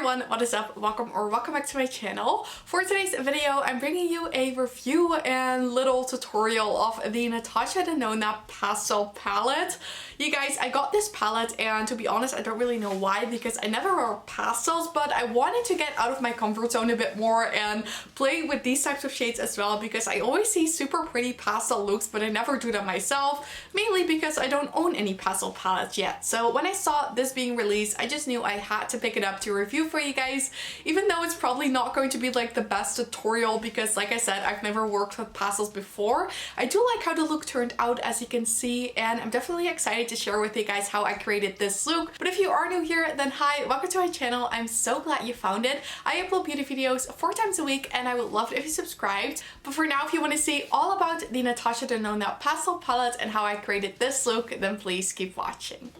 everyone, what is up? Welcome back to my channel. For today's video, I'm bringing you a review and little tutorial of the Natasha Denona Pastel Palette. You guys, I got this palette and to be honest, I don't really know why because I never wear pastels, but I wanted to get out of my comfort zone a bit more and play with these types of shades as well because I always see super pretty pastel looks, but I never do them myself, mainly because I don't own any pastel palettes yet. So when I saw this being released, I just knew I had to pick it up to review for you guys, even though it's probably not going to be like the best tutorial because like I said, I've never worked with pastels before. I do like how the look turned out, as you can see, and I'm definitely excited to share with you guys how I created this look. But if you are new here, then hi, welcome to my channel. I'm so glad you found it. I upload beauty videos 4 times a week and I would love it if you subscribed. But for now, if you want to see all about the Natasha Denona Pastel Palette and how I created this look, then please keep watching.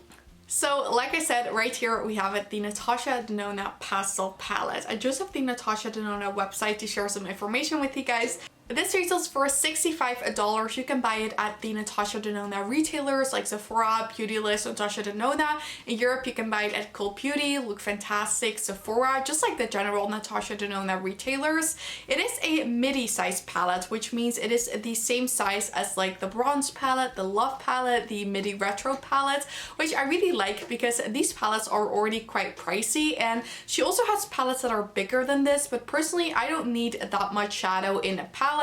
So like I said, right here we have it, the Natasha Denona Pastel Palette. I just have the Natasha Denona website to share some information with you guys. This retails for $65. You can buy it at the Natasha Denona retailers like Sephora, Beautylist, Natasha Denona. In Europe, you can buy it at Cult Beauty, Look Fantastic, Sephora, just like the general Natasha Denona retailers. It is a midi size palette, which means it is the same size as like the Bronze palette, the Love palette, the Midi Retro palette, which I really like because these palettes are already quite pricey, and she also has palettes that are bigger than this, but personally I don't need that much shadow in a palette.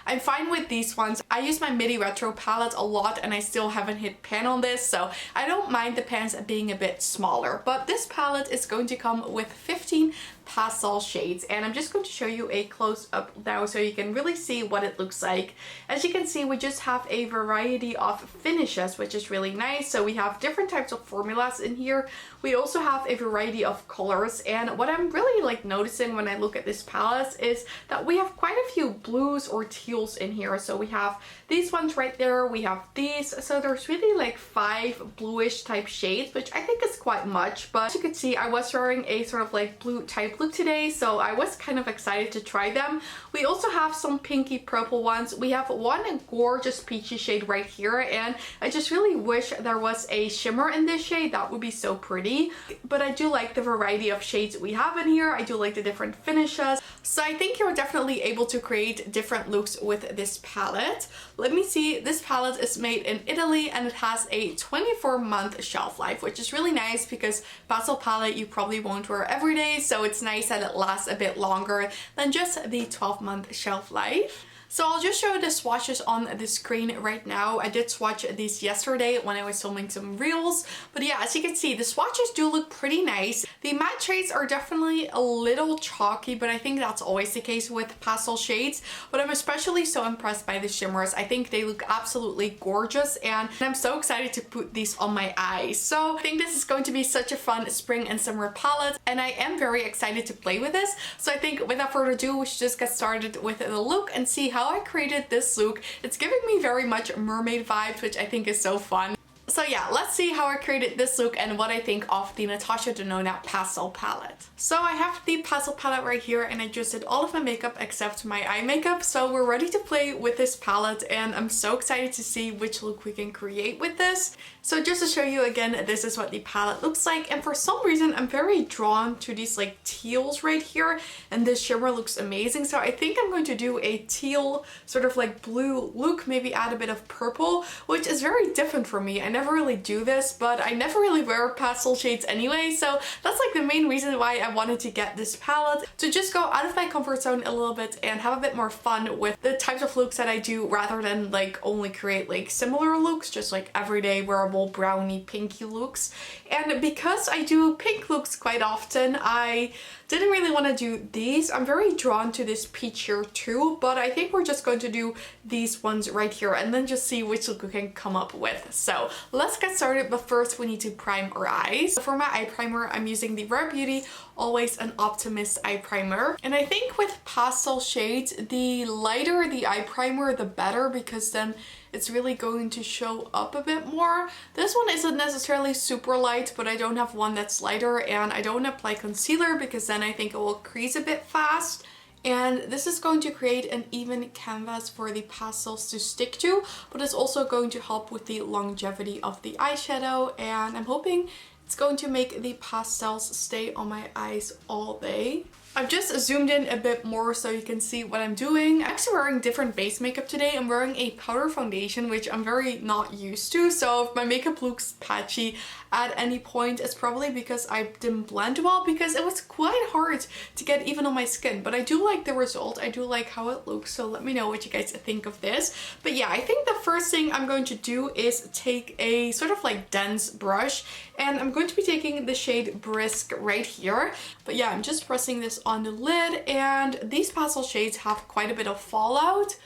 I'm fine with these ones. I use my Midi Retro palette a lot and I still haven't hit pan on this, so I don't mind the pans being a bit smaller. But this palette is going to come with 15 pastel shades, and I'm just going to show you a close-up now so you can really see what it looks like. As you can see, we just have a variety of finishes, which is really nice. So we have different types of formulas in here. We also have a variety of colors, and what I'm really like noticing when I look at this palette is that we have quite a few blues or teals in here. So we have these ones right there, we have these, so there's really like 5 bluish type shades, which I think is quite much. But as you can see, I was wearing a sort of like blue type look today, so I was kind of excited to try them. We also have some pinky purple ones. We have one gorgeous peachy shade right here, and I just really wish there was a shimmer in this shade. That would be so pretty. But I do like the variety of shades we have in here. I do like the different finishes, so I think you're definitely able to create different looks with this palette. Let me see, this palette is made in Italy and it has a 24-month shelf life, which is really nice because pastel palette you probably won't wear every day, so it's nice that it lasts a bit longer than just the 12-month shelf life. So I'll just show the swatches on the screen right now. I did swatch these yesterday when I was filming some reels. But yeah, as you can see, the swatches do look pretty nice. The matte shades are definitely a little chalky, but I think that's always the case with pastel shades. But I'm especially so impressed by the shimmers. I think they look absolutely gorgeous, and I'm so excited to put these on my eyes. So I think this is going to be such a fun spring and summer palette, and I am very excited to play with this. So I think without further ado, we should just get started with the look and see how I created this look. It's giving me very much mermaid vibes, which I think is so fun. So yeah, let's see how I created this look and what I think of the Natasha Denona Pastel Palette. So I have the pastel palette right here, and I just did all of my makeup except my eye makeup. So we're ready to play with this palette, and I'm so excited to see which look we can create with this. So just to show you again, this is what the palette looks like, and for some reason I'm very drawn to these like teals right here, and this shimmer looks amazing. So I think I'm going to do a teal sort of like blue look, maybe add a bit of purple, which is very different for me. I never really do this, but I never really wear pastel shades anyway, so that's like the main reason why I wanted to get this palette, to just go out of my comfort zone a little bit and have a bit more fun with the types of looks that I do, rather than like only create like similar looks, just like everyday wearable brownie pinky looks. And because I do pink looks quite often, I didn't really want to do these. I'm very drawn to this peach here too, but I think we're just going to do these ones right here and then just see which look we can come up with. So let's get started, but first we need to prime our eyes. For my eye primer, I'm using the Rare Beauty Always an Optimist eye primer, and I think with pastel shades, the lighter the eye primer the better, because then it's really going to show up a bit more. This one isn't necessarily super light, but I don't have one that's lighter, and I don't apply concealer because then I think it will crease a bit fast. And this is going to create an even canvas for the pastels to stick to, but it's also going to help with the longevity of the eyeshadow, and I'm hoping It's going to make the pastels stay on my eyes all day. I've just zoomed in a bit more so you can see what I'm doing. I'm actually wearing different base makeup today. I'm wearing a powder foundation, which I'm very not used to. So if my makeup looks patchy at any point, it's probably because I didn't blend well, because it was quite hard to get even on my skin. But I do like the result. I do like how it looks. So let me know what you guys think of this. But yeah, I think the first thing I'm going to do is take a sort of like dense brush, and I'm going to be taking the shade Brisk right here. But yeah, I'm just pressing this on the lid, and these pastel shades have quite a bit of fallout,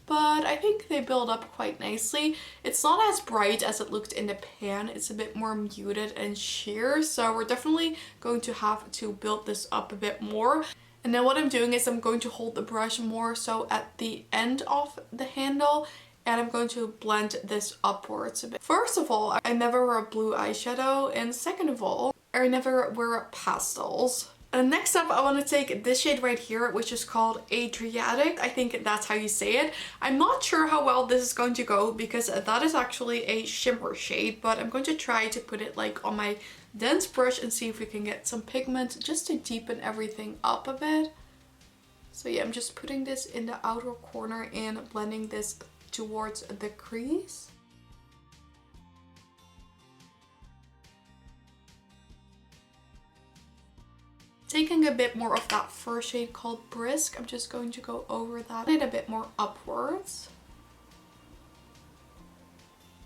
but I think they build up quite nicely. It's not as bright as it looked in the pan. It's a bit more muted and sheer, so we're definitely going to have to build this up a bit more. And then what I'm doing is I'm going to hold the brush more so at the end of the handle, and I'm going to blend this upwards a bit. First of all, I never wear blue eyeshadow, and second of all, I never wear pastels. And next up, I want to take this shade right here, which is called Adriatic. I think that's how you say it. I'm not sure how well this is going to go because that is actually a shimmer shade, but I'm going to try to put it like on my dense brush and see if we can get some pigment just to deepen everything up a bit. So yeah, I'm just putting this in the outer corner and blending this towards the crease. Taking a bit more of that first shade called Brisk, I'm just going to go over that and a bit more upwards.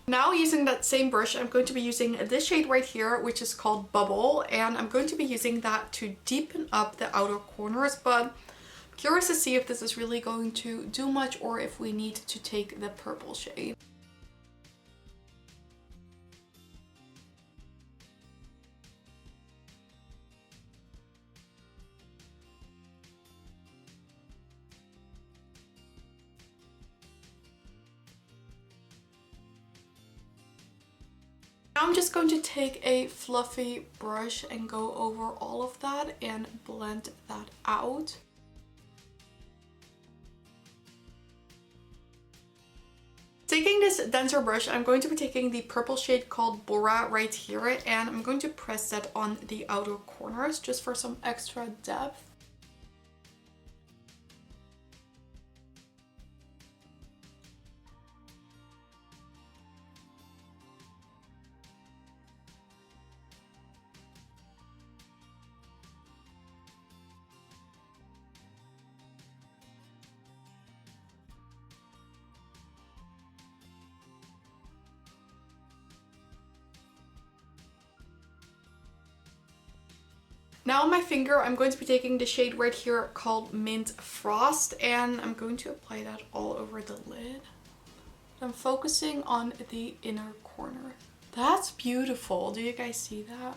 Now using that same brush, I'm going to be using this shade right here, which is called Bubble, and I'm going to be using that to deepen up the outer corners, but I'm curious to see if this is really going to do much or if we need to take the purple shade. Now I'm just going to take a fluffy brush and go over all of that and blend that out. Taking this denser brush, I'm going to be taking the purple shade called Bora right here, and I'm going to press that on the outer corners just for some extra depth. Now on my finger, I'm going to be taking the shade right here called Mint Frost, and I'm going to apply that all over the lid. I'm focusing on the inner corner. That's beautiful. Do you guys see that?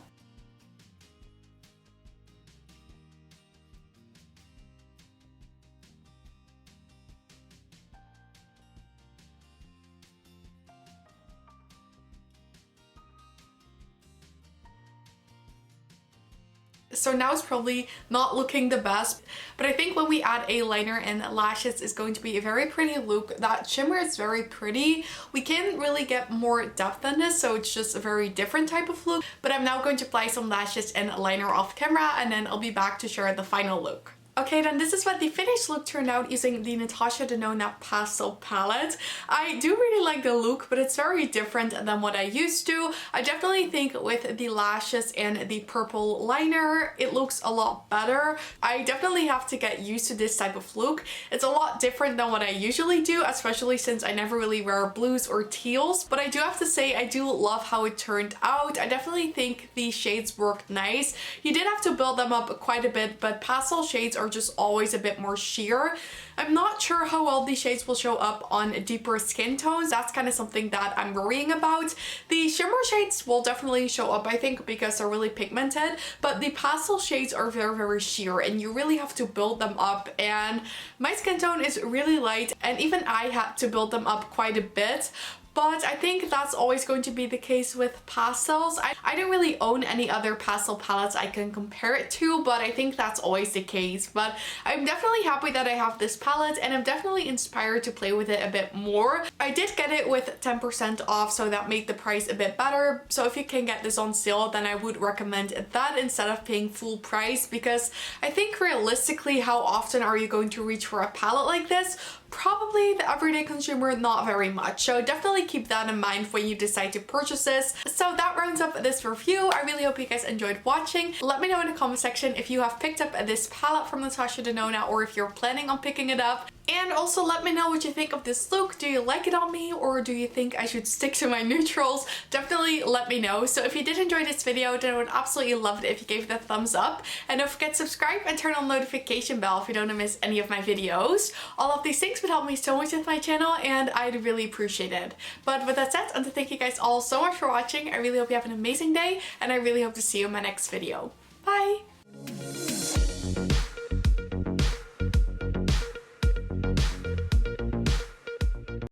So now it's probably not looking the best, but I think when we add a liner and lashes, it's going to be a very pretty look. That shimmer is very pretty. We can't really get more depth than this, so it's just a very different type of look. But I'm now going to apply some lashes and liner off camera, and then I'll be back to share the final look. Okay, then this is what the finished look turned out using the Natasha Denona Pastel Palette. I do really like the look, but it's very different than what I used to. I definitely think with the lashes and the purple liner, it looks a lot better. I definitely have to get used to this type of look. It's a lot different than what I usually do, especially since I never really wear blues or teals. But I do have to say, I do love how it turned out. I definitely think the shades worked nice. You did have to build them up quite a bit, but pastel shades are just always a bit more sheer. I'm not sure how well these shades will show up on deeper skin tones. That's kind of something that I'm worrying about. The shimmer shades will definitely show up, I think, because they're really pigmented, but the pastel shades are very, very sheer and you really have to build them up, and my skin tone is really light and even I had to build them up quite a bit. but I think that's always going to be the case with pastels. I don't really own any other pastel palettes I can compare it to, but I think that's always the case. But I'm definitely happy that I have this palette, and I'm definitely inspired to play with it a bit more. I did get it with 10% off, so that made the price a bit better. So if you can get this on sale, then I would recommend that instead of paying full price, because I think realistically, how often are you going to reach for a palette like this? Probably the everyday consumer, not very much. So definitely keep that in mind when you decide to purchase this. So that rounds up this review. I really hope you guys enjoyed watching. Let me know in the comment section if you have picked up this palette from Natasha Denona, or if you're planning on picking it up. And also let me know what you think of this look. Do you like it on me, or do you think I should stick to my neutrals? Definitely let me know. So if you did enjoy this video, then I would absolutely love it if you gave it a thumbs up. And don't forget to subscribe and turn on the notification bell if you don't want to miss any of my videos. All of these things would help me so much with my channel, and I'd really appreciate it. But with that said, I want to thank you guys all so much for watching. I really hope you have an amazing day, and I really hope to see you in my next video. Bye!